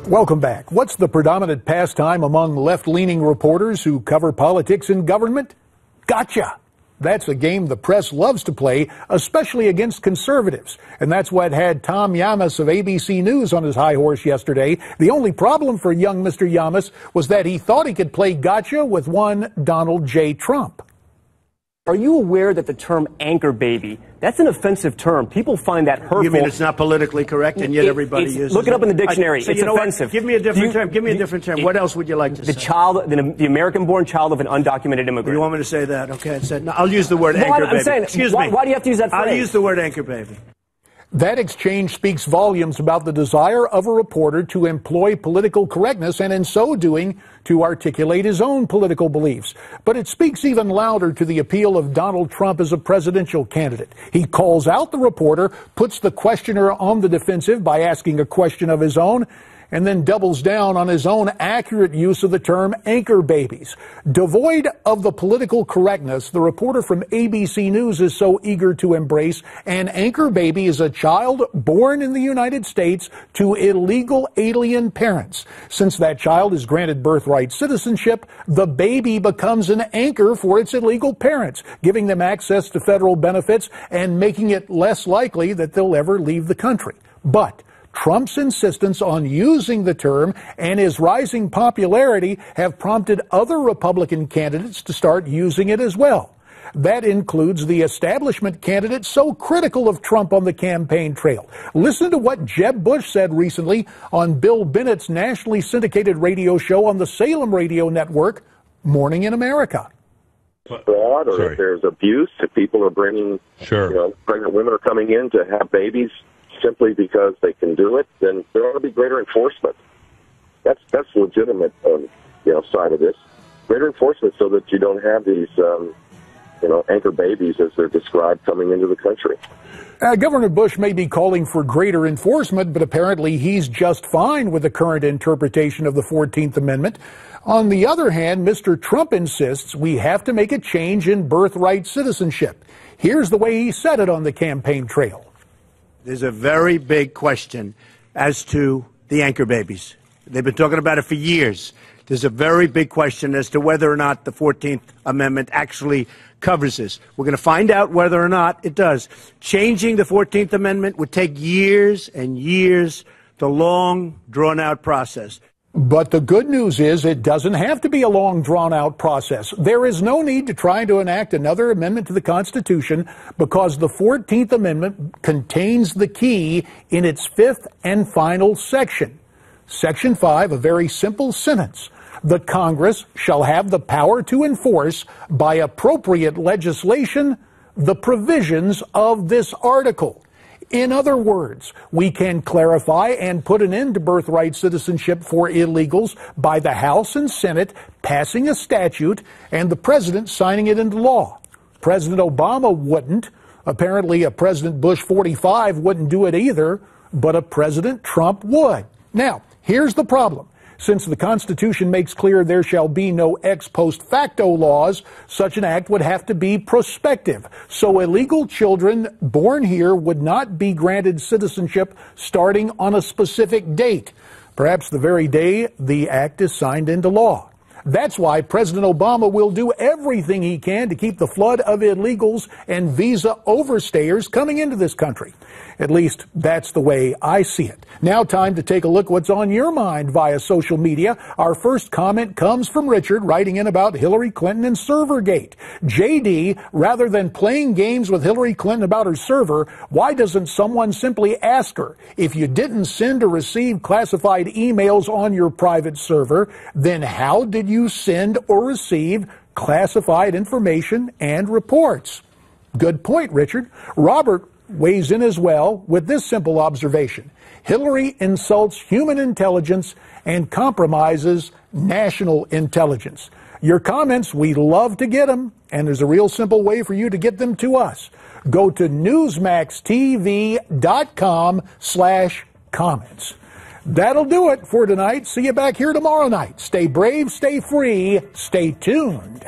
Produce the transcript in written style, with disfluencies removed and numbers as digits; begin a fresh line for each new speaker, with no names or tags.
Welcome back. What's the predominant pastime among left-leaning reporters who cover politics and government? Gotcha. That's a game the press loves to play, especially against conservatives. And that's what had Tom Yamas of ABC News on his high horse yesterday. The only problem for young Mr. Yamas was that he thought he could play gotcha with one Donald J. Trump.
Are you aware that the term anchor baby, that's an offensive term? People find that hurtful.
You mean it's not politically correct and yet everybody uses it?
Look it up in the dictionary. It's offensive.
Give me a different term. Give me a different term. What else would you like to say?
The American-born child of an undocumented immigrant.
You want me to say that? Okay. No, I'll use the word anchor baby.
I'm saying,
excuse me.
Why do you have to use that phrase?
I'll use the word anchor baby.
That exchange speaks volumes about the desire of a reporter to employ political correctness and in so doing to articulate his own political beliefs. But it speaks even louder to the appeal of Donald Trump as a presidential candidate. He calls out the reporter, puts the questioner on the defensive by asking a question of his own, and then doubles down on his own accurate use of the term anchor babies. Devoid of the political correctness the reporter from ABC News is so eager to embrace, an anchor baby is a child born in the United States to illegal alien parents. Since that child is granted birthright citizenship, the baby becomes an anchor for its illegal parents, giving them access to federal benefits and making it less likely that they'll ever leave the country. But Trump's insistence on using the term and his rising popularity have prompted other Republican candidates to start using it as well. That includes the establishment candidates so critical of Trump on the campaign trail. Listen to what Jeb Bush said recently on Bill Bennett's nationally syndicated radio show on the Salem radio network, Morning in America.
Fraud, or if there's abuse, if people are bringing, pregnant women are coming in to have babies simply because they can do it, then there ought to be greater enforcement. That's legitimate, side of this. Greater enforcement so that you don't have these, anchor babies, as they're described, coming into the country.
Governor Bush may be calling for greater enforcement, but apparently he's just fine with the current interpretation of the 14th Amendment. On the other hand, Mr. Trump insists we have to make a change in birthright citizenship. Here's the way he said it on the campaign trail.
There's a very big question as to the anchor babies. They've been talking about it for years. There's a very big question as to whether or not the 14th Amendment actually covers this. We're going to find out whether or not it does. Changing the 14th Amendment would take years and years, the long, drawn-out process.
But the good news is it doesn't have to be a long, drawn-out process. There is no need to try to enact another amendment to the Constitution because the 14th Amendment contains the key in its fifth and final section. Section 5, a very simple sentence. The Congress shall have the power to enforce by appropriate legislation the provisions of this article. In other words, we can clarify and put an end to birthright citizenship for illegals by the House and Senate passing a statute and the president signing it into law. President Obama wouldn't. Apparently, a President Bush 45 wouldn't do it either, but a President Trump would. Now, here's the problem. Since the Constitution makes clear there shall be no ex post facto laws, such an act would have to be prospective. So illegal children born here would not be granted citizenship starting on a specific date, perhaps the very day the act is signed into law. That's why President Obama will do everything he can to keep the flood of illegals and visa overstayers coming into this country. At least that's the way I see it. Now time to take a look what's on your mind via social media. Our first comment comes from Richard writing in about Hillary Clinton and Servergate. JD, rather than playing games with Hillary Clinton about her server, why doesn't someone simply ask her, if you didn't send or receive classified emails on your private server, then how did you send or receive classified information and reports? Good point, Richard. Robert weighs in as well with this simple observation. Hillary insults human intelligence and compromises national intelligence. Your comments, we love to get them, and there's a real simple way for you to get them to us. Go to newsmaxtv.com/comments. That'll do it for tonight. See you back here tomorrow night. Stay brave, stay free, stay tuned.